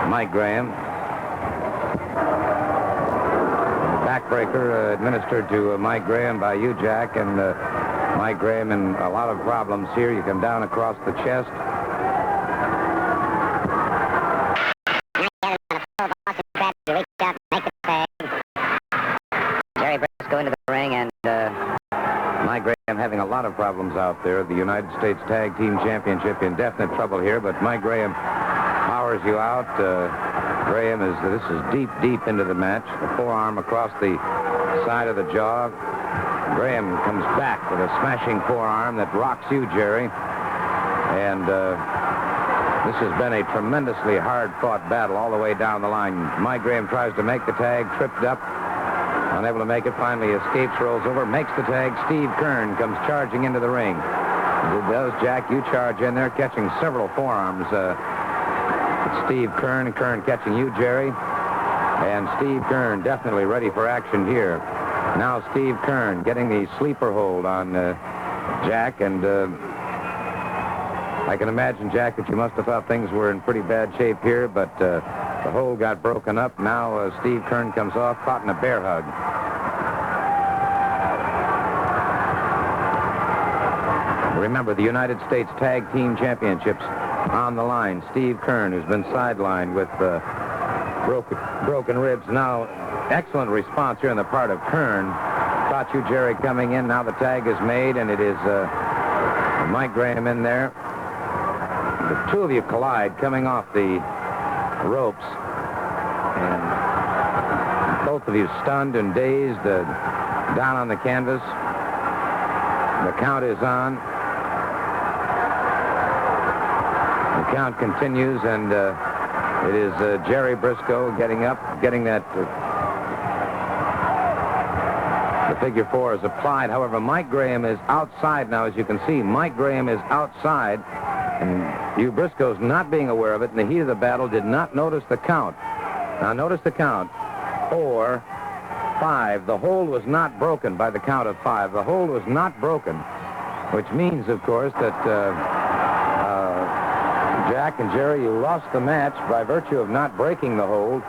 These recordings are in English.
Mike Graham. Backbreaker administered to Mike Graham by you, Jack, and Mike Graham in a lot of problems here. You come down across the chest. Jerry Brisco into the ring, and Mike Graham having a lot of problems out there. The United States Tag Team Championship in definite trouble here, but Mike Graham powers you out. Graham this is deep into the match. The forearm across the side of the jaw. Graham comes back with a smashing forearm that rocks you, Jerry. And this has been a tremendously hard-fought battle all the way down the line. Mike Graham tries to make the tag, tripped up, unable to make it, finally escapes, rolls over, makes the tag. Steve Keirn comes charging into the ring. As it does, Jack, you charge in there, catching several forearms. Steve Keirn catching you, Jerry. And Steve Keirn definitely ready for action here. Now Steve Keirn getting the sleeper hold on Jack, and I can imagine, Jack, that you must have thought things were in pretty bad shape here, but the hold got broken up. Now Steve Keirn comes off, caught in a bear hug. Remember, the United States Tag Team Championships on the line. Steve Keirn, who's been sidelined with broken ribs. Now, excellent response here on the part of Keirn. Caught you, Jerry, coming in. Now the tag is made, and it is Mike Graham in there. The two of you collide coming off the ropes, and both of you stunned and dazed, down on the canvas. The count is on. The count continues, and it is Jerry Brisco getting up, getting that. The figure four is applied. However, Mike Graham is outside now, as you can see. Mike Graham is outside, and you Brisco's not being aware of it in the heat of the battle, did not notice the count. Now, notice the count. 4, 5. The hold was not broken by the count of 5. The hold was not broken, which means, of course, that Jack and Jerry, you lost the match by virtue of not breaking the hold.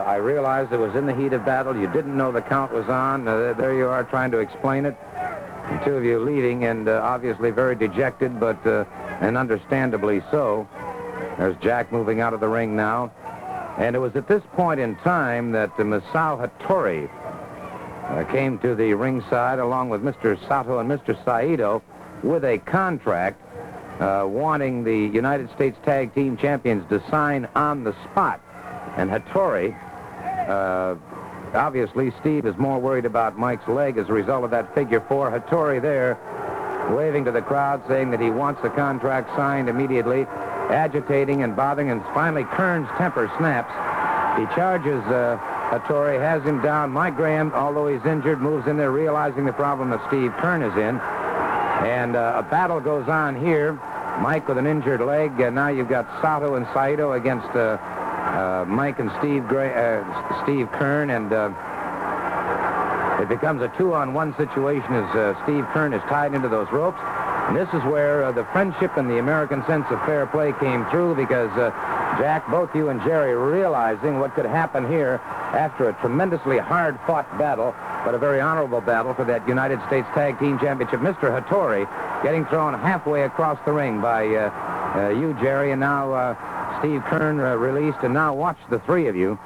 I realized it was in the heat of battle. You didn't know the count was on. There you are trying to explain it. The two of you leaving, and obviously very dejected, but and understandably so. There's Jack moving out of the ring now. And it was at this point in time that Masao Hattori came to the ringside along with Mr. Sato and Mr. Saito with a contract wanting the United States Tag Team Champions to sign on the spot. And Hattori, obviously Steve is more worried about Mike's leg as a result of that figure four. Hattori there waving to the crowd saying that he wants the contract signed immediately, agitating and bothering, and finally Keirn's temper snaps. He charges Hattori, has him down. Mike Graham, although he's injured, moves in there realizing the problem that Steve Keirn is in. And a battle goes on here. Mike with an injured leg. Now you've got Sato and Saito against Mike and Steve Keirn, and it becomes a 2-on-1 situation as Steve Keirn is tied into those ropes. And this is where the friendship and the American sense of fair play came through, because Jack, both you and Jerry, realizing what could happen here after a tremendously hard-fought battle, but a very honorable battle for that United States Tag Team Championship. Mr. Hattori getting thrown halfway across the ring by you, Jerry, and now Steve Keirn released. And now watch the three of you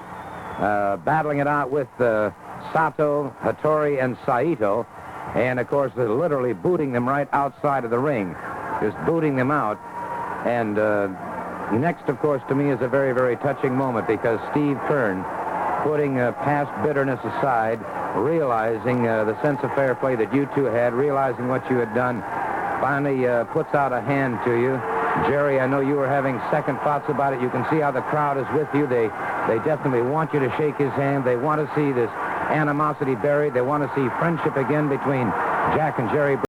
battling it out with Sato, Hattori, and Saito. And, of course, they're literally booting them right outside of the ring, just booting them out. And next, of course, to me is a very, very touching moment, because Steve Keirn, putting past bitterness aside, realizing the sense of fair play that you two had, realizing what you had done, finally puts out a hand to you. Jerry, I know you were having second thoughts about it. You can see how the crowd is with you. They definitely want you to shake his hand. They want to see this animosity buried. They want to see friendship again between Jack and Jerry.